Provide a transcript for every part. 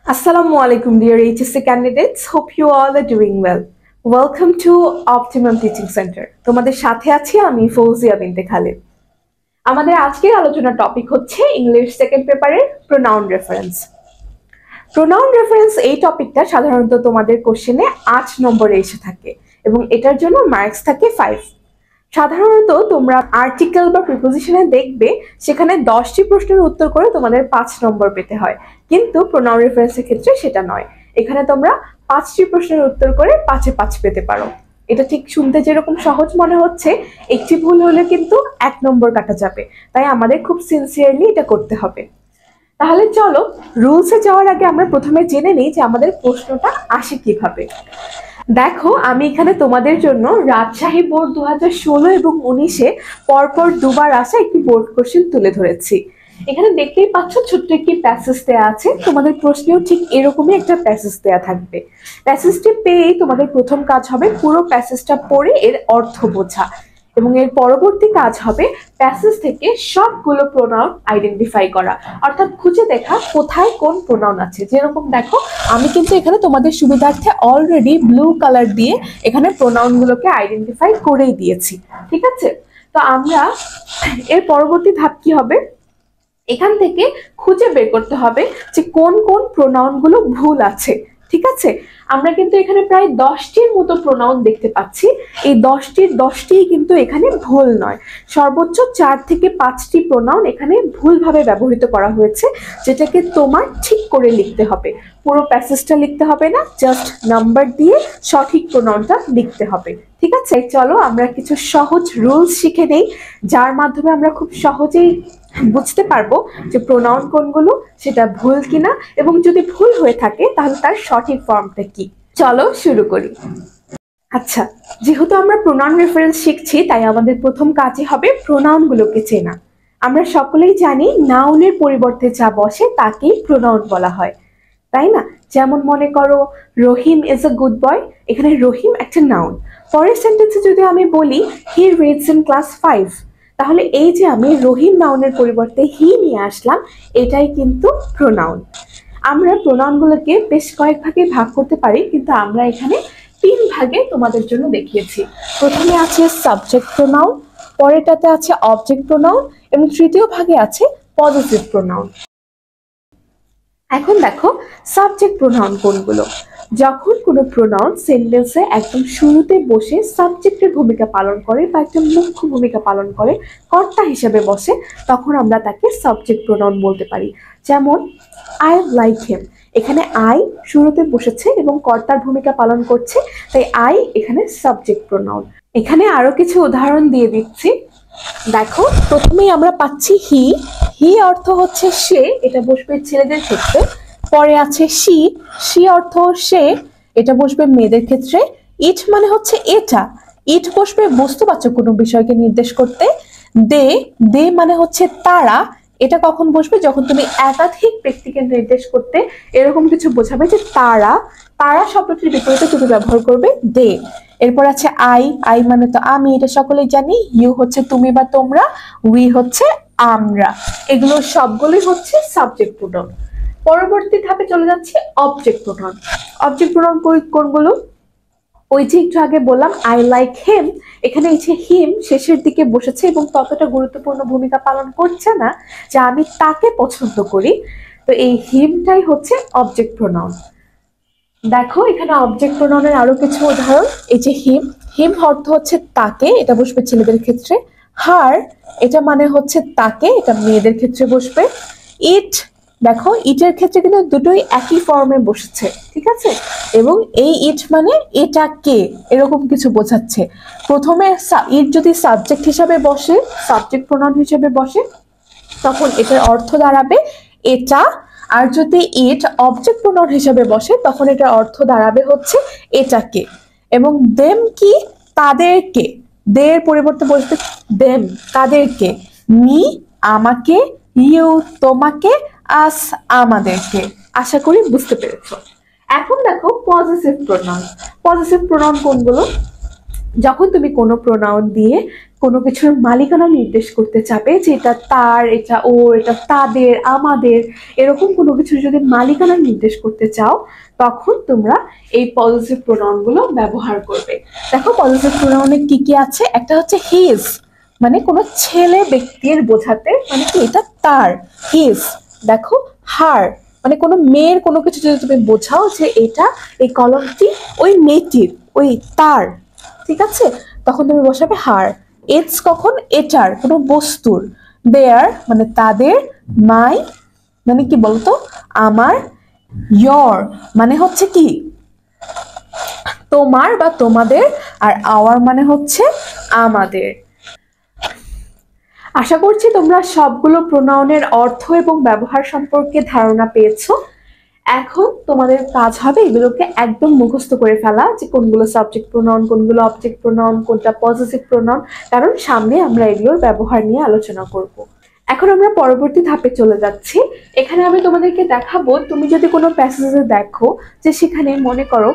Assalamu alaikum, dear HSC candidates. Hope you all are doing well. Welcome to Optimum Teaching Center. তোমাদের সাথে আছি আমি ফৌজিয়া বিনতে খালিদ। আমাদের আজকের আলোচনার টপিক হচ্ছে ইংলিশ সেকেন্ড পেপারের প্রোনাউন রেফারেন্স। প্রোনাউন রেফারেন্স এই টপিকটা সাধারণত তোমাদের কোশ্চেনে 8 নম্বরে এসে থাকে এবং এটার জন্য মার্কস থাকে 5। সাধারণত তোমরা আর্টিকেল বা প্রিপোজিশনে দেখবে সেখানে 10টি প্রশ্নের উত্তর করে তোমাদের 5 নম্বর পেতে হয়, কিন্তু প্রোনাউন রেফারেন্সের ক্ষেত্রে সেটা নয়। এখানে তোমরা 5টি প্রশ্নের উত্তর করে 5-এ 5 পেতে পারো। এটা ঠিক শুনতে যেরকম সহজ মনে হচ্ছে, একটি ভুল হলে কিন্তু 1 নম্বর কাটা যাবে, তাই আমাদের খুব সিনসিয়ারলি এটা করতে হবে। তাহলে চলো রুলসে যাওয়ার আগে আমরা প্রথমে জেনে নিই যে আমাদের প্রশ্নটা আসে কিভাবে। দেখো, আমি এখানে তোমাদের জন্য রাজশাহী বোর্ড 2016 এবং 19-এ পরপর দুবার আসা একটি বোর্ড কোশ্চেন তুলে ধরেছি। এখানে দেখতেই পাচ্ছ ছোট্ট একটি প্যাসেজ দেওয়া আছে, তোমাদের প্রশ্নেও ঠিক এরকমই একটা প্যাসেজ দেওয়া থাকবে। প্যাসেজটি পেয়েই তোমাদের প্রথম কাজ হবে পুরো প্যাসেজটা পড়ে এর অর্থ বোঝা, এবং এর পরবর্তী কাজ হবে প্যাসেজ থেকে সবগুলো প্রোনাউন আইডেন্টিফাই করা, অর্থাৎ খুঁজে দেখা কোথায় কোন প্রোনাউন আছে। যেরকম দেখো, আমি কিন্তু এখানে তোমাদের সুবিধার্থে অলরেডি ব্লু কালার দিয়ে এখানে প্রোনাউনগুলোকে আইডেন্টিফাই করেই দিয়েছি, ঠিক আছে? তো আমরা এর পরবর্তী ধাপ কি হবে, এখান থেকে খুঁজে বের করতে হবে যে কোন কোন প্রোনাউনগুলো ভুল আছে। ঠিক আছে, আমরা কিন্তু এখানে প্রায় 10টির মতো প্রোনাউন দেখতে পাচ্ছি। এই 10টির 10টিই কিন্তু এখানে ভুল নয়, সর্বোচ্চ 4 থেকে 5টি প্রোনাউন এখানে ভুলভাবে ব্যবহৃত করা হয়েছে, যেটাকে তোমার ঠিক করে লিখতে হবে। পুরো প্যাসেজটা লিখতে হবে না, জাস্ট নাম্বার দিয়ে সঠিক প্রোনাউনটা লিখতে হবে। ঠিক আছে, চলো আমরা কিছু সহজ রুলস শিখে নেই, যার মাধ্যমে আমরা খুব সহজেই বুঝতে পারবো যে প্রোনাউন কোনগুলো, সেটা ভুল কিনা, এবং যদি ভুল হয়ে থাকে তাহলে তার সঠিক ফর্মটা কি। চলো শুরু করি। আচ্ছা, যেহেতু আমরা প্রোনাউন রেফারেন্স শিখছি, তাই আমাদের প্রথম কাজই হবে প্রোনাউনগুলোকে চেনা। আমরা সকলেই জানি নাউনের পরিবর্তে যা বসে তাকেই প্রোনাউন বলা হয়, তাই না? যেমন মনে করো রহিম ইজ আ গুড বয়, এখানে রহিম একটা নাউন। পরের সেন্টেন্সে যদি আমি বলি হি রিডস ইন ক্লাস 5, তাহলে এই যে আমি রহিম নাউনের পরিবর্তে হি নিয়ে আসলাম, এটাই কিন্তু প্রোনাউন। আমরা প্রোনাউনগুলোকে বেশ কয়েক ভাগে ভাগ করতে পারি, কিন্তু আমরা এখানে 3 ভাগে তোমাদের জন্য দেখিয়েছি। প্রথমে আছে সাবজেক্ট প্রোনাউন, পরেরটাতে আছে অবজেক্ট প্রোনাউন, এবং তৃতীয় ভাগে আছে পজিটিভ প্রোনাউন। এখন দেখো সাবজেক্ট প্রোনাউন কোনগুলো। যখন কোনো প্রোনাউন সেন্টেন্সে একদম শুরুতে বসে সাবজেক্টের ভূমিকা পালন করে বা একটা মুখ্য ভূমিকা পালন করে, কর্তা হিসেবে বসে, তখন আমরা তাকে সাবজেক্ট প্রোনাউন বলতে পারি। যেমন আই লাইক হিম, এখানে আই শুরুতে বসেছে এবং কর্তার ভূমিকা পালন করছে, তাই আই এখানে সাবজেক্ট প্রোনাউন। এখানে আরো কিছু উদাহরণ দিয়ে দিচ্ছি। দেখো, প্রথমেই আমরা পাচ্ছি হি। হি অর্থ হচ্ছে সে, এটা বসবে ছেলেদের ক্ষেত্রে। পরে আছে শি, শি অর্থ সে, এটা বসবে মেয়েদের ক্ষেত্রে। ইট মানে হচ্ছে এটা, ইট বসবে বস্তুবাচক কোনো বিষয়কে নির্দেশ করতে। দে, দে মানে হচ্ছে তারা, এটা কখন বসবে যখন তুমি একাধিক ব্যক্তিকে নির্দেশ করতে এরকম কিছু বোঝাবে যে তারা, তারা শব্দটির বিপরীতে তুমি ব্যবহার করবে দে। এরপর আছে আই, আই মানে তো আমি, এটা সকলেই জানি। ইউ হচ্ছে তুমি বা তোমরা, উই হচ্ছে আমরা। এগুলো সবগুলোই হচ্ছে সাবজেক্ট প্রোনাউন। পরবর্তী ধাপে চলে যাচ্ছে অবজেক্ট প্রোনাউন। অবজেক্ট প্রোনাউন কোনগুলো? ওই যে একটু আগে বললাম আই লাইক হিম, এখানে এই যে হিম শেষের দিকে বসেছে এবং ততটা গুরুত্বপূর্ণ ভূমিকা পালন করছে না যে আমি তাকে পছন্দ করি, তো এই হিমটাই হচ্ছে অবজেক্ট প্রোনাউন। দেখো এখানে অবজেক্ট প্রোনাউনের আরো কিছু উদাহরণ। এই যে হিম, হিম অর্থ হচ্ছে তাকে, এটা বসবে ছেলেদের ক্ষেত্রে। হার, এটা মানে হচ্ছে তাকে, এটা মেয়েদের ক্ষেত্রে বসবে। ইট, দেখো ইটের ক্ষেত্রে কিন্তু দুটোই একই ফর্মে বসেছে, ঠিক আছে? এবং এই ইট মানে এটা কে, এরকম কিছু বোঝাচ্ছে। প্রথমে ইট যদি সাবজেক্ট হিসাবে বসে, সাবজেক্ট প্রোনাউন হিসেবে বসে, তখন এটার অর্থ দাঁড়াবে এটা। আর যদি ইট অবজেক্ট প্রোনাউন হিসেবে বসে, তখন এটার অর্থ দাঁড়াবে হচ্ছে এটাকে। এবং দেম কি, তাদেরকে, দের পরিবর্তে বসবে দেম, তাদেরকে। মি, আমাকে। ইউ, তোমাকে। আস, আমাদেরকে। আশা করি বুঝতে পেরেছো। এখন দেখো পজিটিভ প্রোনাউন। পজিটিভ প্রোনাউন কোনগুলো? যখন তুমি কোনো প্রোনাউন দিয়ে কোনো কিছুর মালিকানা নির্দেশ করতে চাবে যে এটা তার, এটা ওর, এটা তাদের, আমাদের, এরকম কোনো কিছুর যদি মালিকানা নির্দেশ করতে চাও তখন তোমরা এই পজিটিভ প্রোনাউনগুলো ব্যবহার করবে। দেখো পজিটিভ প্রোনাউনে কি কি আছে, একটা হচ্ছে হিজ, মানে কোনো ছেলে ব্যক্তির বোঝাতে, মানে কি এটা তার, হিজ। দেখো হার, মানে কোনো মেয়ের কোনো কিছু যদি তুমি বোঝাও যে এটা, এই কলমটি ওই মেয়েটির, ওই তার, ঠিক আছে, তখন তুমি বসাবে হার। ইটস কখন, এটার, কোনো বস্তুর। দেয়ার মানে তাদের। মাই মানে কি বলতো, আমার। ইয়র মানে হচ্ছে কি তোমার বা তোমাদের, আর আওয়ার মানে হচ্ছে আমাদের। আশা করছি তোমরা সবগুলো প্রোনাউনের অর্থ এবং ব্যবহার সম্পর্কে ধারণা পেয়েছো। এখন তোমাদের কাজ হবে এগুলোকে একদম মুখস্থ করে ফেলা, যে কোনগুলো সাবজেক্ট প্রোনাউন, কোনগুলো অবজেক্ট প্রোনাউন, কোনটা পজিটিভ প্রোনাউন, কারণ সামনে আমরা এগুলোর ব্যবহার নিয়ে আলোচনা করব। এখন আমরা পরবর্তী ধাপে চলে যাচ্ছি। এখানে আমি তোমাদেরকে দেখাবো, তুমি যদি কোনো প্যাসেজে দেখো যে সেখানে মনে করো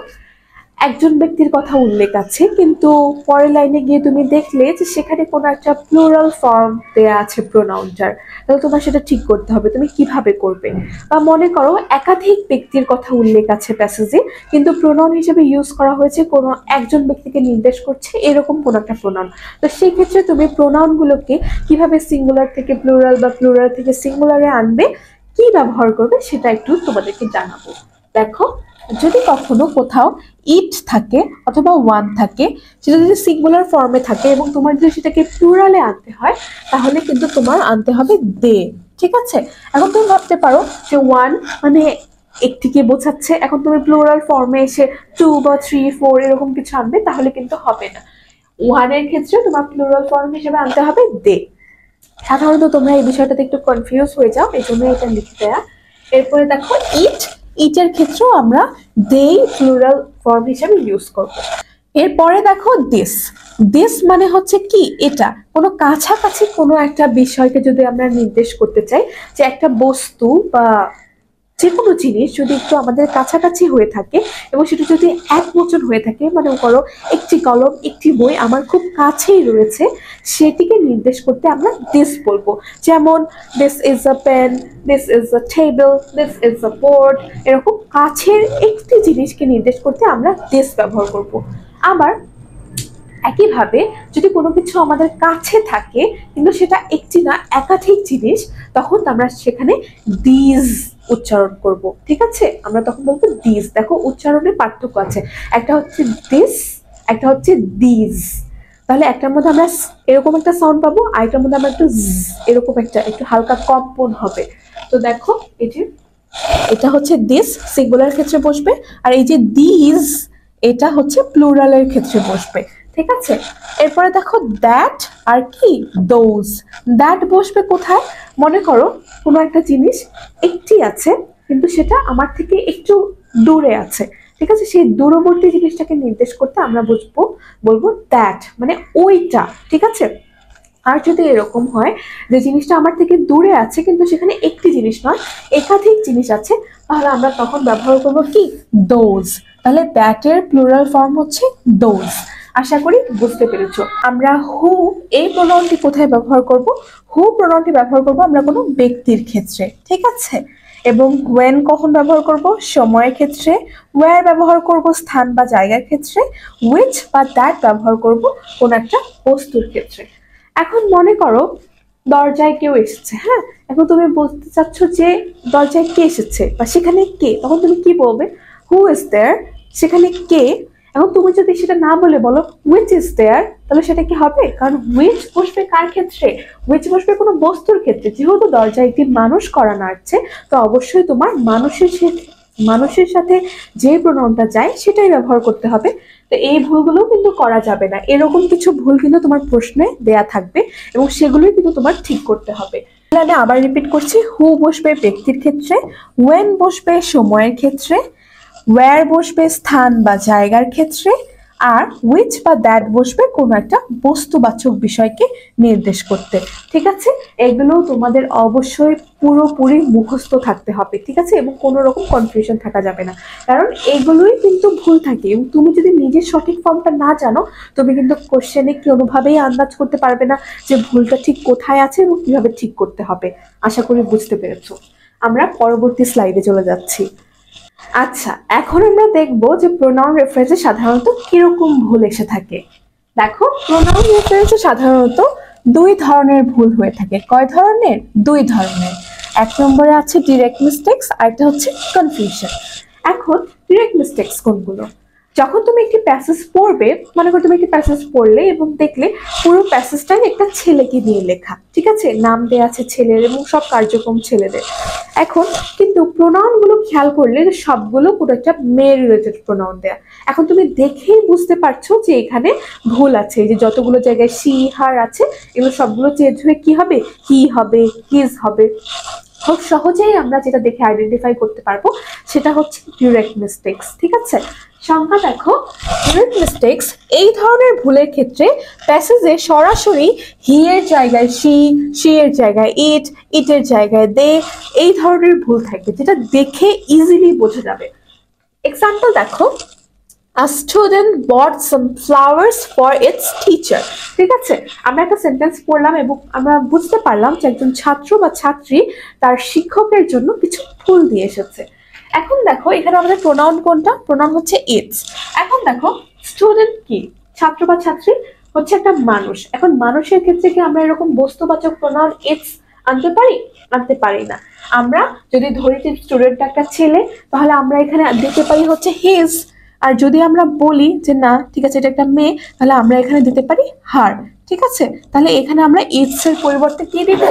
একজন ব্যক্তির কথা উল্লেখ আছে, কিন্তু পরের লাইনে গিয়ে তুমি দেখলে যে সেখানে কোনো একটা প্লুরাল ফর্ম দেয়া আছে প্রোনাউনটার, তাহলে তোমার সেটা ঠিক করতে হবে তুমি কিভাবে করবে। বা মনে করো একাধিক ব্যক্তির কথা উল্লেখ আছে প্যাসেজে, কিন্তু প্রোনাউন হিসেবে ইউজ করা হয়েছে কোনো একজন ব্যক্তিকে নির্দেশ করছে এরকম কোনো একটা প্রোনাউন। তো সেই ক্ষেত্রে তুমি প্রোনাউনগুলোকে কিভাবে সিঙ্গুলার থেকে প্লুরাল বা প্লুরাল থেকে সিঙ্গুলারে আনবে, কি ব্যবহার করবে সেটা একটু তোমাদেরকে জানাবো। দেখো যদি কখনো কোথাও ইট থাকে অথবা ওয়ান থাকে, সেটা যদি সিঙ্গুলার ফর্মে থাকে এবং তোমার যদি সেটাকে প্লুরালে আনতে হয় তাহলে কিন্তু তোমার আনতে হবে দে, ঠিক আছে। এখন তুমি ভাবতে পারো যে ওয়ান মানে একটিকে বোঝাচ্ছে, এখন তুমি প্লুরাল ফর্মে এসে 2 বা 3 4 এরকম কিছু আনবে, তাহলে কিন্তু হবে না। ওয়ানের ক্ষেত্রে তোমার প্লুরাল ফর্ম হিসেবে আনতে হবে দে। সাধারণত তোমরা এই বিষয়টাতে একটু কনফিউজ হয়ে যাও, এই জন্য এটা লিখে দেয়া। এরপরে দেখো ইট, ইটের ক্ষেত্রেও আমরা দে প্লুরাল ফর্ম হিসেবে ইউজ করব। এরপরে দেখো দিস, দিস মানে হচ্ছে কি এটা, কোনো কাছাকাছি কোনো একটা বিষয়কে যদি আমরা নির্দেশ করতে চাই, যে একটা বস্তু বা যে কোনো জিনিস যদি একটু আমাদের কাছাকাছি হয়ে থাকে এবং সেটা যদি এক বচন হয়ে থাকে, মানে করো একটি কলম, একটি বই আমার খুব কাছেই রয়েছে, সেটিকে নির্দেশ করতে আমরা দিস বলবো। যেমন this is a pen, this is a table, this is a board, এরকম কাছের একটি জিনিসকে নির্দেশ করতে আমরা দিস ব্যবহার করব। আবার একইভাবে যদি কোনো কিছু আমাদের কাছে থাকে কিন্তু সেটা একটি না একাধিক জিনিস, তখন আমরা সেখানে দিস উচ্চারণ করব, ঠিক আছে, আমরা তখন বলবো দিস। দেখো উচ্চারণের পার্থক্য আছে, একটা হচ্ছে দিস, একটা হচ্ছে দিস। তাহলে একটার মধ্যে আমরা এরকম একটা সাউন্ড পাবো, আরেকটার মধ্যে আমরা একটু এরকম একটা একটু হালকা কম্পন হবে। তো দেখো এই যে এটা হচ্ছে দিস সিঙ্গুলার ক্ষেত্রে বসবে, আর এই যে দিস এটা হচ্ছে প্লুরালের ক্ষেত্রে বসবে, ঠিক আছে। এরপরে দেখো দ্যাট আর কি দোজ, দ্যাট বসবে কোথায়, মনে করো কোনো একটা জিনিস একটি আছে কিন্তু সেটা আমার থেকে একটু দূরে আছে, ঠিক আছে, সেই দূরবর্তী জিনিসটাকে নির্দেশ করতে আমরা বলবো দ্যাট, মানে ওইটা, ঠিক আছে। আর যদি এরকম হয় যে জিনিসটা আমার থেকে দূরে আছে কিন্তু সেখানে একটি জিনিস নয় একাধিক জিনিস আছে, তাহলে আমরা তখন ব্যবহার করবো কি দোজ। তাহলে দ্যাটের প্লুরাল ফর্ম হচ্ছে দোজ। আশা করি বুঝতে পেরেছো। আমরা হু এই প্রোনাউনটি কোথায় ব্যবহার করব, হু প্রোনাউনটি ব্যবহার করব আমরা কোনো ব্যক্তির ক্ষেত্রে, ঠিক আছে। এবং ওয়েন কখন ব্যবহার করব, সময়ের ক্ষেত্রে। ওয়্যার ব্যবহার করব স্থান বা জায়গার ক্ষেত্রে। উইচ বা দ্যাট ব্যবহার করব কোন একটা বস্তুর ক্ষেত্রে। এখন মনে করো দরজায় কেউ এসেছে, হ্যাঁ, এখন তুমি বলতে চাচ্ছ যে দরজায় কে এসেছে বা সেখানে কে, তখন তুমি কি বলবে, হু ইজ দেয়ার, সেখানে কে। এখন তুমি যদি সেটা না বলে বলো হুইচ ইজ দেয়ার, তাহলে সেটা কি হবে, কারণ হুইচ বসবে কার ক্ষেত্রে, হুইচ বসবে কোনো বস্তুর ক্ষেত্রে। যেহেতু দরজায় একটি মানুষ করা নাড়ছে, তো অবশ্যই তোমার মানুষের সাথে যে প্রোনাউনটা যায় সেটাই ব্যবহার করতে হবে। তো এই ভুলগুলো কিন্তু করা যাবে না, এরকম কিছু ভুল কিন্তু তোমার প্রশ্নে দেয়া থাকবে এবং সেগুলোই কিন্তু তোমার ঠিক করতে হবে। আমি আবার রিপিট করছি, হু বসবে ব্যক্তির ক্ষেত্রে, ওয়েন বসবে সময়ের ক্ষেত্রে, ওয়্যার বসবে স্থান বা জায়গার ক্ষেত্রে, আর which বা that বসবে কোনো একটা বস্তুবাচক বিষয়কে নির্দেশ করতে। ঠিক আছে, এগুলো তোমাদের অবশ্যই পুরোপুরি মুখস্থ থাকতে হবে। ঠিক আছে, এবং কোনো রকম কনফিউশন থাকা যাবে না, কারণ এগুলোই কিন্তু ভুল থাকে এবং তুমি যদি নিজের সঠিক ফর্মটা না জানো তুমি কিন্তু কোশ্চেনে কোনোভাবেই আন্দাজ করতে পারবে না যে ভুলটা ঠিক কোথায় আছে এবং কিভাবে ঠিক করতে হবে। আশা করি বুঝতে পেরেছো। আমরা পরবর্তী স্লাইডে চলে যাচ্ছি। আচ্ছা, এখন আমরা দেখব যে প্রোনাউন রেফারেন্সে সাধারণত কিরকম ভুল এসে থাকে। দেখো, প্রোনাউন রেফারেন্সে সাধারণত দুই ধরনের ভুল হয়ে থাকে। কয় ধরনের? দুই ধরনের। এক নম্বরে আছে ডিরেক্ট মিস্টেক্স, আর একটা হচ্ছে কনফিউশন। এখন ডিরেক্ট মিস্টেক্স কোনগুলো? যখন তুমি একটি প্যাসেজ পড়বে, মনে করো তুমি একটি প্যাসেজ পড়লে এবং দেখলে পুরো প্যাসেজটাই একটা ছেলেকে নিয়ে লেখা, ঠিক আছে, নাম দেয়া আছে ছেলের এবং সব কার্যক্রম ছেলেদের। এখন কিন্তু প্রোনাউন গুলো খেয়াল করলে সবগুলো পুরো একটা মেয়ে রিলেটেড প্রোনাউন দেয়া। এখন তুমি দেখেই বুঝতে পারছো যে এখানে ভুল আছে। যে যতগুলো জায়গায় শি হার আছে এগুলো সবগুলো চেঞ্জ হয়ে কি হবে? হি হবে, হিজ হবে। খুব সহজেই আমরা যেটা দেখে আইডেন্টিফাই করতে পারবো সেটা হচ্ছে ডিরেক্ট মিস্টেক্স। ঠিক আছে, সংখ্যা দেখো, ডিরেক্ট মিস্টেক্স এই ধরনের ভুলের ক্ষেত্রে প্যাসেজে সরাসরি হি এর জায়গায় শি, শি এর জায়গায় ইট, ইটের জায়গায় দে, এই ধরনের ভুল থাকবে যেটা দেখে ইজিলি বোঝা যাবে। এক্সাম্পল দেখো, A student bought some flowers for its teacher. ঠিক আছে, আমরা একটা সেন্টেন্স পড়লাম এবং আমরা বুঝতে পারলাম যে একজন ছাত্র বা ছাত্রী তার শিক্ষকের জন্য কিছু ফুল দিয়ে এসেছে। এখন দেখো এখানে আমাদের প্রোনাউন কোনটা? প্রোনাউন হচ্ছে ইটস। এখন দেখো স্টুডেন্ট কি? ছাত্র বা ছাত্রী হচ্ছে একটা মানুষ। এখন মানুষের ক্ষেত্রে কি আমরা এরকম বস্তুবাচক প্রোনাউন ইটস আনতে পারি? আনতে পারি না। আমরা যদি ধরি যে স্টুডেন্টটা একটা ছেলে, তাহলে আমরা এখানে দিতে পারি হচ্ছে হিজ। আর যদি আমরা বলি যে না ঠিক আছে এটা একটা মেয়ে, তাহলে আমরা এখানে দিতে পারি হার। ঠিক আছে, তাহলে এখানে আমরা ইটস এর পরিবর্তে কি দিব?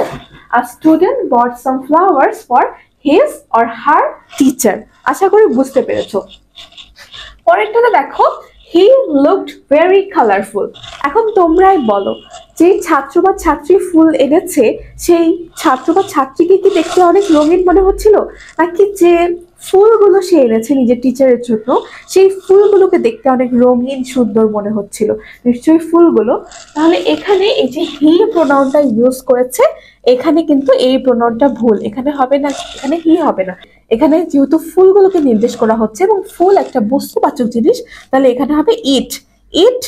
A student bought some flowers for his or her teacher. আশা করি বুঝতে পেরেছো। পরেরটাতে দেখো, he looked very colorful. এখন তোমরাই বলো, যে ছাত্র বা ছাত্রী ফুল এনেছে সেই ছাত্র বা ছাত্রীকে কি দেখতে অনেক রঙিন মনে হচ্ছিল, নাকি যে ফুলগুলো সে এনেছে নিজের টিচারের জন্য সেই ফুলগুলোকে দেখতে অনেক রঙিন সুন্দর মনে হচ্ছিল? নিশ্চয়ই ফুলগুলো। তাহলে এখানে এই যে হি প্রোনাউনটা ইউজ করেছে, এখানে কিন্তু এই প্রোনাউনটা ভুল। এখানে হবে না, এখানে হি হবে না। এখানে যেহেতু ফুলগুলোকে নির্দেশ করা হচ্ছে এবং ফুল একটা বস্তুবাচক জিনিস, তাহলে এখানে হবে ইট। ইট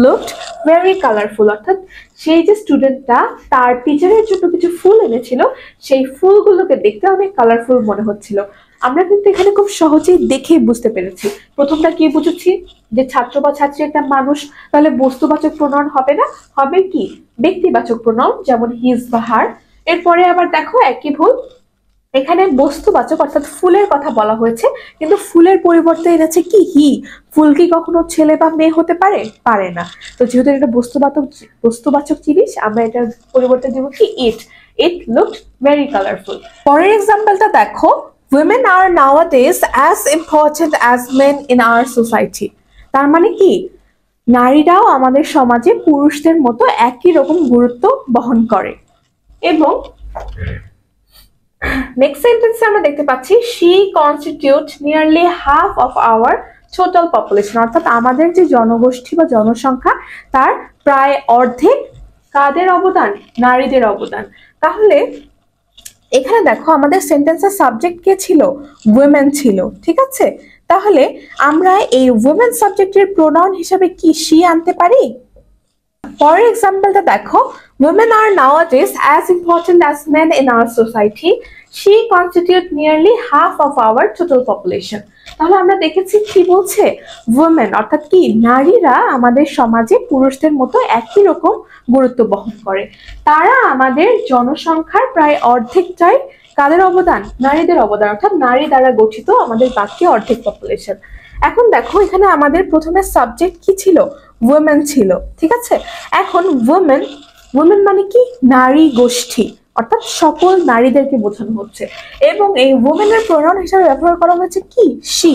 লুকড ভেরি কালারফুল, অর্থাৎ সেই যে স্টুডেন্টটা তার টিচারের জন্য কিছু ফুল এনেছিল সেই ফুলগুলোকে দেখতে অনেক কালারফুল মনে হচ্ছিল। আমরা কিন্তু এখানে খুব সহজেই দেখেই বুঝতে পেরেছি। প্রথমটা কি বুঝেছি? যে ছাত্র বা ছাত্রী একটা মানুষ, তাহলে বস্তুবাচক প্রোনাউন হবে না, হবে কি? ব্যক্তিবাচক প্রোনাউন, যেমন হিজ বা হার। এরপরে আবার দেখো একই ভুল, এখানে বস্তুবাচক অর্থাৎ ফুলের কথা বলা হয়েছে, কিন্তু ফুলের পরিবর্তে এনেছে কি? হি। ফুল কি কখনো ছেলে বা মেয়ে হতে পারে? পারে না। তো যেহেতু এটা বস্তুবাচক জিনিস, আমরা এটার পরিবর্তে দিব কি? It. It looked very colourful. পরের এক্সাম্পলটা দেখো, women are nowadays as important as men in our society. তার মানে কি? নারীরাও আমাদের সমাজে পুরুষদের মতো একই রকম গুরুত্ব বহন করে। এবং নেক্সট সেন্টেন্সে আমরা দেখতে পাচ্ছি she constitutes nearly half of our total population, অর্থাৎ আমাদের যে জনগোষ্ঠী বা জনসংখ্যা তার প্রায় অর্ধেক কাদের অবদান? নারীদের অবদান। তাহলে এখানে দেখো আমাদের সেন্টেন্সের সাবজেক্ট কে ছিল? উইমেন ছিল। ঠিক আছে, তাহলে আমরা এই উইমেন সাবজেক্টের প্রোনাউন হিসেবে কি she আনতে পারি? পরের এক্সাম্পলটা দেখো, women are nowadays as important as men in our society. She constitute nearly half of our total population. তাহলে আমরা দেখেছি কি বলছে? women অর্থাৎ কি? নারীরা আমাদের সমাজে পুরুষদের মতো একই রকম গুরুত্ব বহন করে। তারা আমাদের জনসংখ্যার প্রায় অর্ধেকটাই কাদের অবদান? নারীদের অবদান, অর্থাৎ নারী দ্বারা গঠিত আমাদের বাকি অর্ধেক পপুলেশন। এখন দেখো এখানে আমাদের প্রথমে সাবজেক্ট কি ছিল? উইমেন ছিল। ঠিক আছে, এখন উইমেন, উইমেন মানে কি? নারী গোষ্ঠী, অর্থাৎ সকল নারীদেরকে বোঝানো হচ্ছে। এবং এই উইমেনের প্রোনাউন হিসেবে ব্যবহার করা হয়েছে কি? she.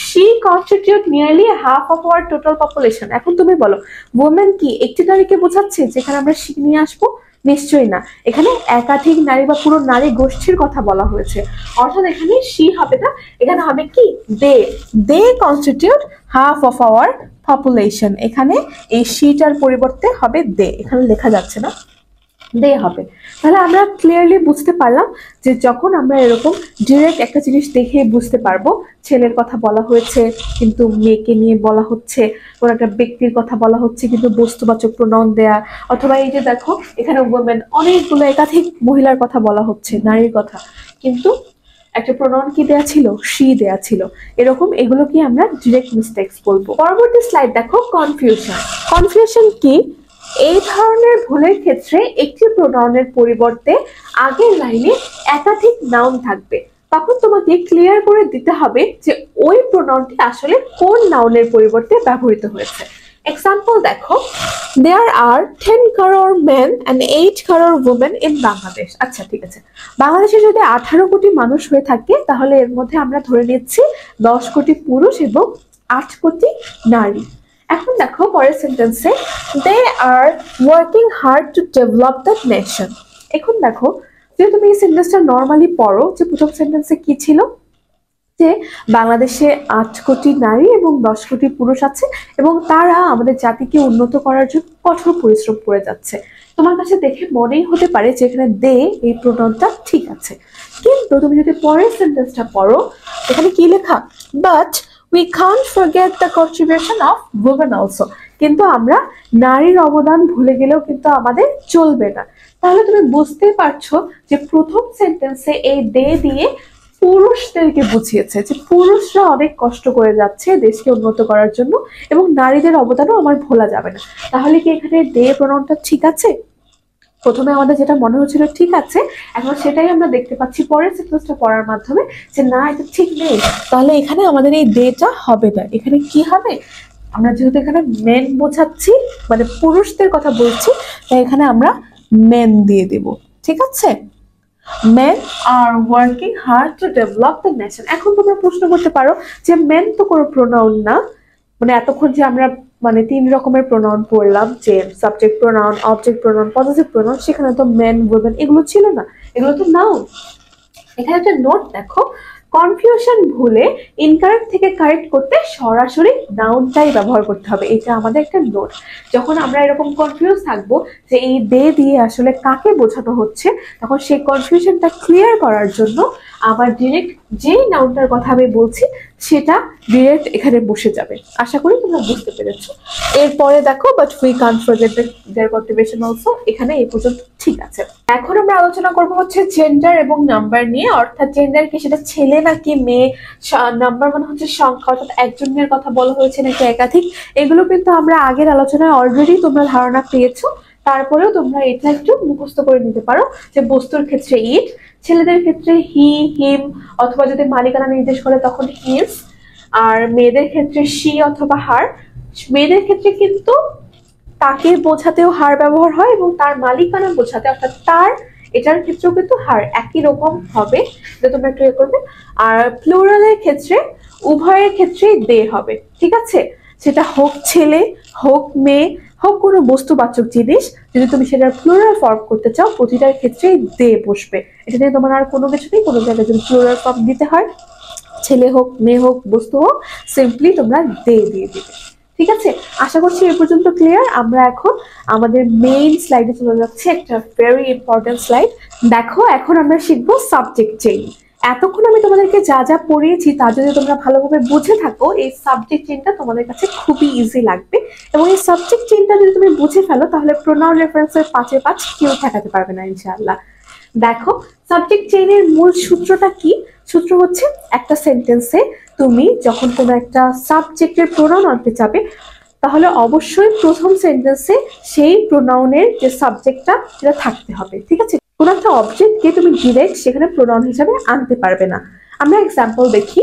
she constitute nearly half of our total population. এখন তুমি বলো, উইমেন কি একটি নারীকে বোঝাচ্ছে যেখানে আমরা she নিয়ে আসবো? নিশ্চয়ই না, এখানে একাধিক নারী বা পুরো নারী গোষ্ঠীর কথা বলা হয়েছে, অর্থাৎ এখানে she হবে না, এখানে হবে কি? they. they constitute half of our population, এখানে এই শিটার পরিবর্তে হবে দে, এখানে লেখা যাচ্ছে না, দে হবে। তাহলে আমরা ক্লিয়ারলি বুঝতে পারলাম যে যখন আমরা এরকম ডিরেক্ট একটা জিনিস দেখে বুঝতে পারবো ছেলের কথা বলা হয়েছে কিন্তু মেয়েকে নিয়ে বলা হচ্ছে, কোন একটা ব্যক্তির কথা বলা হচ্ছে কিন্তু বস্তুবাচক প্রোনাউন দেয়া, অথবা এই যে দেখো এখানে ওমেন, অনেকগুলো একাধিক মহিলার কথা বলা হচ্ছে, নারীর কথা, কিন্তু একটা প্রোনাউন কি দেয়া ছিল, শি দেয়া ছিল, এরকম এগুলো কি আমরা ডিরেক্ট মিস্টেকস বলবো। পরবর্তী স্লাইড দেখো, কনফিউশন। কনফিউশন কি? এই ধরনের ভুলের ক্ষেত্রে একটি প্রোনাউনের পরিবর্তে আগের লাইনে একাধিক নাউন থাকবে, তখন তোমাকে ক্লিয়ার করে দিতে হবে যে ওই প্রোনাউনটি আসলে কোন নাউনের পরিবর্তে ব্যবহৃত হয়েছে। এক্সাম্পল দেখো, দেয়ার আর 10 crore men and 8 crore women in Bangladesh. আচ্ছা ঠিক আছে, বাংলাদেশে যদি 18 কোটি মানুষ হয়ে থাকে তাহলে এর মধ্যে আমরা ধরে নিচ্ছি 10 কোটি পুরুষ এবং 8 কোটি নারী। এখন দেখো পরের সেন্টেন্সে, they are working hard to develop the nation. এখন দেখো যে তুমি এই সেন্টেন্সটা নর্মালি পড়ো, যে প্রথম সেন্টেন্সে কি ছিল, যে বাংলাদেশে 8 কোটি নারী এবং 10 কোটি পুরুষ আছে এবং তারা আমাদের জাতিকে উন্নত করার জন্য কঠোর পরিশ্রম করে যাচ্ছে। তোমার কাছে দেখে মনেই হতে পারে যে এখানে দে এই প্রোনাউনটা ঠিক আছে, কিন্তু তুমি যদি পরের সেন্টেন্সটা পড়ো, এখানে কি লেখা, but we can't forget the contribution of women also, কিন্তু আমরা নারীর অবদান ভুলে গেলেও কিন্তু আমাদের চলবে না। তাহলে তুমি বুঝতে পারছো যে প্রথম সেন্টেন্সে এই দে দিয়ে পুরুষদেরকে বুঝিয়েছে যে পুরুষরা অনেক কষ্ট করে যাচ্ছে দেশকে উন্নত করার জন্য এবং নারীদের অবদানও আমার ভোলা যাবে না। তাহলে কি এখানে দে প্রোনাউনটা ঠিক আছে? প্রথমে আমাদের যেটা মনে হচ্ছিল ঠিক আছে, এখন সেটাই আমরা দেখতে পাচ্ছি পরের সেন্টেন্সটা পড়ার মাধ্যমে যে না, এটা ঠিক নেই। তাহলে এখানে আমাদের এই দেটা হবে না, এখানে কি হবে, আমরা যেহেতু এখানে মেন বোঝাচ্ছি মানে পুরুষদের কথা বলছি, তাই এখানে আমরা মেন দিয়ে দেব। ঠিক আছে, men are working hard to develop the nation। এখন তোমরা প্রশ্ন করতে পারো যে men তো কোনো প্রোনাউন না, মানে এতক্ষণ যে আমরা মানে 3 রকমের প্রোনাউন পড়লাম, যে subject pronoun, object pronoun, positive pronoun, সেখানে তো মেন উইমেন এগুলো ছিল না, এগুলো তো নাউন। এখানে একটা নোট দেখো, কনফিউশন ভুলে ইনকারেক্ট থেকে কারেক্ট করতে সরাসরি নাউনটাই ব্যবহার করতে হবে, এটা আমাদের একটা নোট। যখন আমরা এরকম কনফিউজ থাকবো যে এই দে দিয়ে আসলে কাকে বোঝানো হচ্ছে, তখন সেই কনফিউশনটা ক্লিয়ার করার জন্য আমার ডিরেক্ট যে নাউনটার কথা আমি বলছি সেটা ডিরেক্ট এখানে বসে যাবে। আশা করি তোমরা বুঝতে পেরেছো। এরপরে দেখো, but we can't forget there contribution also, এখানে এই পর্যন্ত ঠিক আছে। এখন আমরা আলোচনা করবো হচ্ছে জেন্ডার এবং নাম্বার নিয়ে, অর্থাৎ জেন্ডার কি, সেটা ছেলে নাকি মেয়ে, নাম্বার মানে হচ্ছে সংখ্যা, অর্থাৎ একজন মেয়ের কথা বলা হয়েছে নাকি একাধিক, এগুলো কিন্তু আমরা আগের আলোচনায় অলরেডি তোমরা ধারণা পেয়েছো। তারপরেও তোমরা এটা একটু মুখস্থ করে নিতে পারো যে বস্তুর ক্ষেত্রে ইট, ছেলেদের ক্ষেত্রে হি, হিম, অথবা যদি মালিকানা নির্দেশ করে তখন হিজ, আর মেয়েদের ক্ষেত্রে শি অথবা হার। মেয়েদের ক্ষেত্রে কিন্তু তাকে বোঝাতেও হার ব্যবহার হয় এবং তার মালিকানা বোঝাতে অর্থাৎ তার, এটার ক্ষেত্রেও কিন্তু হার একই রকম হবে, এটা তোমরা একটু ইয়ে করবে। আর প্লুরালের ক্ষেত্রে উভয়ের ক্ষেত্রেই দে হবে। ঠিক আছে, সেটা হোক ছেলে, হোক মেয়ে, হোক কোনো বস্তুবাচক জিনিস, যদি তুমি সেটার প্লুরাল ফর্ম করতে চাও প্রতিটার ক্ষেত্রেই দে বসবে। এটা নিয়ে তোমার আর কোনো কিছু নেই, কোনো জায়গায় যদি প্লুরাল ফর্ম দিতে হয়, ছেলে হোক মেয়ে হোক বস্তু হোক, সিম্পলি তোমরা দে দিয়ে দিবে। ঠিক আছে, আশা করছি এই পর্যন্ত ক্লিয়ার। আমরা এখন আমাদের মেইন স্লাইডে চলে যাচ্ছি, একটা ভেরি ইম্পর্টেন্ট স্লাইড। দেখো এখন আমরা শিখবো সাবজেক্ট চেইন। এতক্ষণ আমি তোমাদেরকে যা যা পড়িয়েছি তা যদি তোমরা ভালোভাবে বুঝে থাকো, এই সাবজেক্ট চেইনটা তোমাদের কাছে খুবই ইজি লাগবে। এবং এই সাবজেক্ট চেইনটা যদি তুমি বুঝে ফেলো তাহলে প্রোনাউন রেফারেন্সের 5-এ 5 কেউ ঠেকাতে পারবে না ইনশাআল্লাহ। দেখো সাবজেক্ট চেইনের মূল সূত্রটা কি? সূত্র হচ্ছে, একটা সেন্টেন্সে তুমি যখন কোনো একটা সাবজেক্টের প্রোনাউন আনতে চাবে তাহলে অবশ্যই প্রথম সেন্টেন্সে সেই প্রোনাউনের যে সাবজেক্টটা সেটা থাকতে হবে। ঠিক আছে, কোনো একটা অবজেক্টকে তুমি ডিরেক্ট সেখানে প্রোনাউন হিসাবে আনতে পারবে না। আমরা এক্সাম্পল দেখি।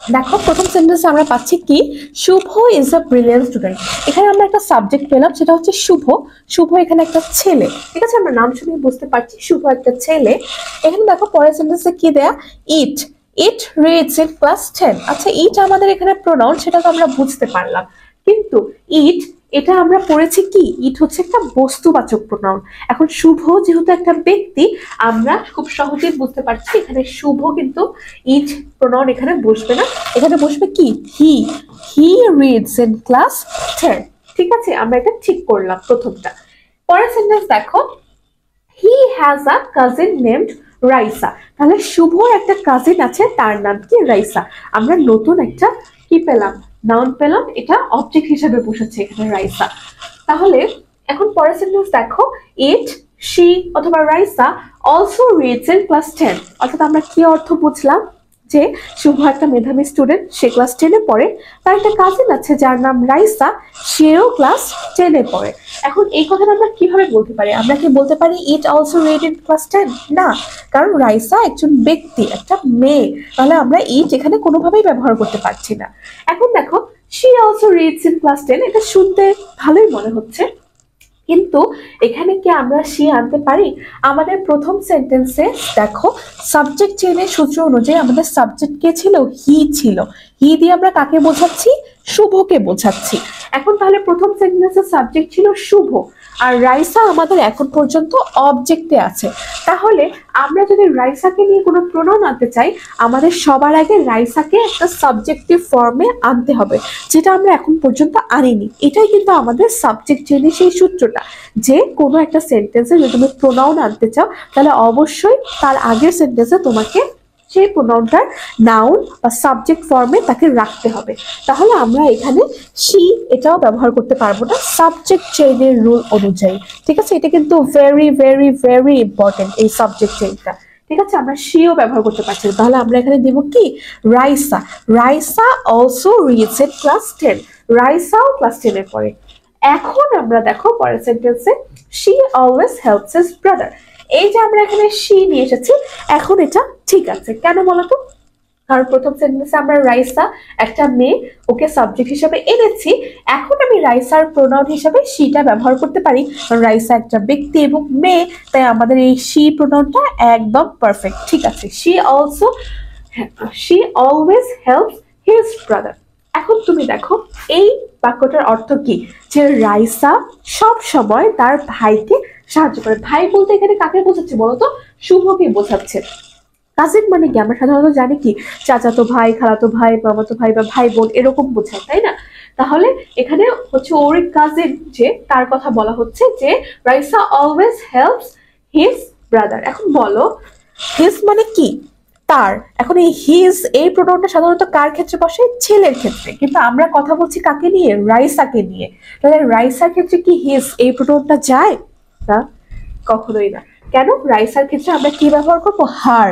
দেখো প্রথম সেন্টেন্সে আমরা পাচ্ছি কি, শুভ ইজ আ ব্রিলিয়েন্ট স্টুডেন্ট। এখানে আমরা একটা সাবজেক্ট পেলাম, সেটা হচ্ছে শুভ। শুভ এখানে একটা ছেলে। ঠিক আছে, আমরা নাম শুনে বুঝতে পারছি শুভ একটা ছেলে। এখানে দেখো পরের সেন্টেন্সে কি দেয়া, ইট ইট রিডস ইন ক্লাস 10। আচ্ছা, ইট আমাদের এখানে প্রোনাউন, সেটা তো আমরা বুঝতে পারলাম, কিন্তু ইট এটা আমরা পড়েছি কি ইট হচ্ছে একটা বস্তুবাচক প্রোনাউন। এখন শুভ যেহেতু একটা ব্যক্তি, আমরা খুব সহজেই বুঝতে পারছি এখানে শুভ কিন্তু ইট প্রোনাউন এখানে বসবে না, এখানে বসবে কি হি রিডস ইন ক্লাস 10। ঠিক আছে, আমরা এটা ঠিক করলাম প্রথমটা। পরের সেন্টেন্স দেখো, he has a cousin named Raisa. তাহলে শুভর একটা কাজিন আছে, তার নাম কি রাইসা। আমরা নতুন একটা কি পেলাম, নাউন পেলাম, এটা অবজেক্ট হিসেবে বসেছে এখানে রাইসা। তাহলে এখন পরের সেন্টেন্স দেখো, ইট শি অথবা Raisa also reads in class 10। অর্থাৎ আমরা কি অর্থ বুঝলাম, যে শুভ একটা মেধাবী স্টুডেন্ট, সে ক্লাস 10-এ পড়ে, তার একটা কাজিন আছে যার নাম রাইসা, সেও ক্লাস 10-এ পড়ে। এখন এই কথাটা আমরা কিভাবে বলতে পারি, আমরা কি বলতে পারি it also read in class 10? না, কারণ রাইসা একজন ব্যক্তি, একটা মেয়ে, তাহলে আমরা ইট এখানে কোনোভাবেই ব্যবহার করতে পারছি না। এখন দেখো, she also reads in class 10, এটা শুনতে ভালোই মনে হচ্ছে, কিন্তু এখানে কি আমরা শি আনতে পারি? আমাদের প্রথম সেন্টেন্সে দেখো, সাবজেক্ট চেইনের সূত্র অনুযায়ী আমাদের সাবজেক্ট কে ছিল? হি ছিল। হি দিয়ে আমরা কাকে বোঝাচ্ছি? শুভকে বোঝাচ্ছি। এখন তাহলে প্রথম সেন্টেন্সের সাবজেক্ট ছিল শুভ, আর রাইসা আমাদের এখন পর্যন্ত অবজেক্টে আছে। তাহলে আমরা যদি রাইসাকে নিয়ে কোনো প্রোনাউন আনতে চাই, আমাদের সবার আগে রাইসাকে একটা সাবজেক্টিভ ফর্মে আনতে হবে, যেটা আমরা এখন পর্যন্ত আনিনি। এটাই কিন্তু আমাদের সাবজেক্ট চেইনের সেই সূত্রটা, যে কোনো একটা সেন্টেন্সে যদি তুমি প্রোনাউন আনতে চাও, তাহলে অবশ্যই তার আগের সেন্টেন্সে তোমাকে সেই প্রোনাউনটার নাউন বা সাবজেক্ট ফর্মে তাকে রাখতে হবে। তাহলে আমরা এখানে শি এটাও ব্যবহার করতে পারবো না সাবজেক্ট চেইনের রুল অনুযায়ী। ঠিক আছে, এটা কিন্তু ভেরি ভেরি ভেরি ইম্পর্টেন্ট, এই সাবজেক্ট চেইনটা। ঠিক আছে, আমরা শিও ব্যবহার করতে পারছি না, তাহলে আমরা এখানে দেব কি? Raisa. Raisa also reads in class 10। রাইসাও ক্লাস 10-এ পড়ে। এখন আমরা দেখো পরের সেন্টেন্সে, she always helps his brother. এই যে আমরা এখানে শি নিয়ে এসেছি, এখন এটা ঠিক আছে কেন বলতো? কারণ প্রথম সেন্টেন্সে আমরা রাইসা একটা মেয়ে, ওকে সাবজেক্ট হিসেবে এনেছি, এখন আমি রাইসার প্রোনাউন হিসেবে শিটা ব্যবহার করতে পারি, কারণ রাইসা একটা ব্যক্তি এবং মেয়ে, তাই আমাদের এই শি প্রোনাউনটা একদম পারফেক্ট। ঠিক আছে, she always helps his brother. এখন তুমি দেখো এই বাক্যটার অর্থ কি, যে রাইসা সব সময় তার ভাইকে সাহায্য করে। ভাই বলতে এখানে কাকে বোঝাচ্ছে বলতো? শুভকে বোঝাচ্ছে। কাজিন মানে কি আমরা সাধারণত জানি কি, চাচাতো ভাই, খালাতো ভাই, মামাতো ভাই বা ভাই বোন, এরকম বোঝায়, তাই না? তাহলে এখানে হচ্ছে ওর কাজিন, যে তার কথা বলা হচ্ছে, যে Raisa always helps his brother. এখন বলো, হিজ মানে কি? তার। এখন এই হিজ এই প্রোনাউনটা সাধারণত কার ক্ষেত্রে বসে? ছেলের ক্ষেত্রে, কিন্তু আমরা কথা বলছি কাকে নিয়ে? রাইসাকে নিয়ে। তাহলে রাইসার ক্ষেত্রে কি হিজ এই প্রোনাউনটা যায় না? কখনোই না। কেন? রাইসার ক্ষেত্রে আমরা কি ব্যবহার করবো? Her.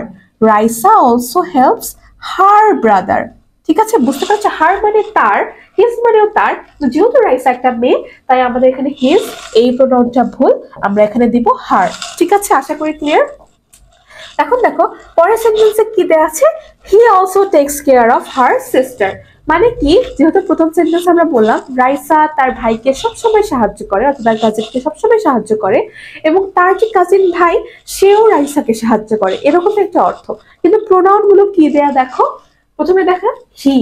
Raisa also helps her brother. ঠিক আছে, বুঝতে পারছো? হার মানে তার, হিজ মানেও তার। যেহেতু রাইসা একটা মেয়ে, তাই আমাদের এখানে হিজ এই প্রোনাউনটা ভুল, আমরা এখানে দিব হার। ঠিক আছে, আশা করি ক্লিয়ার। এখন দেখো পরের সেন্টেন্সে কি দেয়া আছে, he also takes care of her sister. মানে কি, যেহেতু প্রথম সেন্টেন্স আমরা বললাম রাইসা তার ভাইকে সবসময় সাহায্য করে, অথবা তার কাজিনকে সবসময় সাহায্য করে, এবং তার যে কাজিন ভাই সেও রাইসাকে সাহায্য করে, এরকম একটা অর্থ। কিন্তু প্রোনাউন গুলো কি দেয়া দেখো, প্রথমে দেখা হি।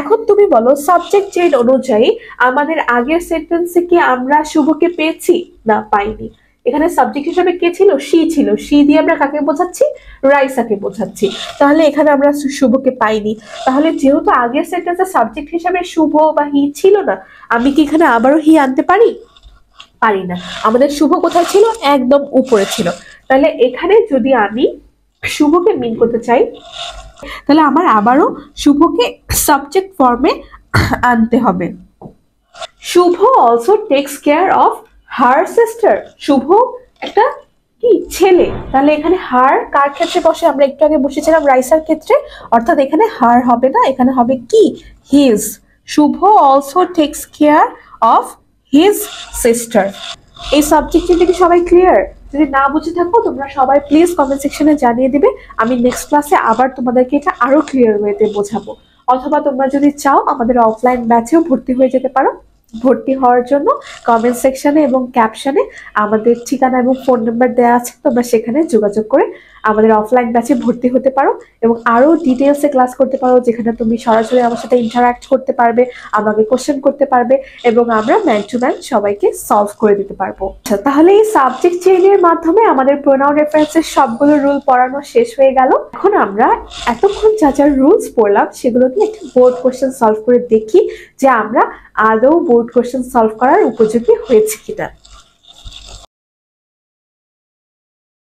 এখন তুমি বলো সাবজেক্ট চেইন অনুযায়ী আমাদের আগের সেন্টেন্সে কি আমরা শুভকে পেয়েছি? না, পাইনি। এখানে সাবজেক্ট হিসেবে কে ছিল? শি ছিল। শি দিয়ে আমরা কাকে বোঝাচ্ছি? রাইসাকে বোঝাচ্ছি। তাহলে এখানে আমরা শুভকে পাইনি। তাহলে যেহেতু আগের সেন্টেন্সে সাবজেক্ট হিসেবে শুভ বা হি ছিল না, আমি কি এখানে আবারও হি আনতে পারি? পারি না। আমাদের শুভ কোথায় ছিল? একদম উপরে ছিল। তাহলে এখানে যদি আমি শুভকে মিন করতে চাই, তাহলে আমার আবারও শুভকে সাবজেক্ট ফর্মে আনতে হবে। Shubho also takes care of her sister. Shubho একটা কি ছেলে, তাহলে এখানে হার কার ক্ষেত্রে বসে? আমরা একটু আগে বসেছিলাম রাইসার ক্ষেত্রে, অর্থাৎ এখানে হার হবে না, এখানে হবে কি? His. Shubho also takes care of his sister. এই সাবজেক্ট থেকে সবাই ক্লিয়ার? যদি না বুঝে থাকো তোমরা সবাই প্লিজ কমেন্ট সেকশনে জানিয়ে দিবে, আমি নেক্সট ক্লাসে আবার তোমাদেরকে এটা আরো ক্লিয়ার ওয়েতে বোঝাবো। অথবা তোমরা যদি চাও আমাদের অফলাইন ব্যাচেও ভর্তি হয়ে যেতে পারো। ভর্তি হওয়ার জন্য কমেন্ট সেকশনে এবং ক্যাপশনে আমাদের ঠিকানা এবং ফোন নাম্বার দেওয়া আছে, তোমরা সেখানে যোগাযোগ করে আমাদের অফলাইন ব্যাচে ভর্তি হতে পারো এবং আরো ডিটেলসে ক্লাস করতে পারো, যেখানে তুমি সরাসরি আমার সাথে ইন্টারঅ্যাক্ট করতে পারবে, আমাকে কোশ্চেন করতে পারবে এবং আমরা ম্যান টু ম্যান সবাইকে সলভ করে দিতে পারবো। আচ্ছা, তাহলে এই সাবজেক্ট চেইনের মাধ্যমে আমাদের প্রোনাউন রেফারেন্সের সবগুলো রুল পড়ানো শেষ হয়ে গেল। এখন আমরা এতক্ষণ যা যা রুলস পড়লাম সেগুলো দিয়ে একটা বোর্ড কোশ্চেন সলভ করে দেখি যে আমরা আদৌ বোর্ড কোশ্চেন সলভ করার উপযোগী হয়েছে কিনা।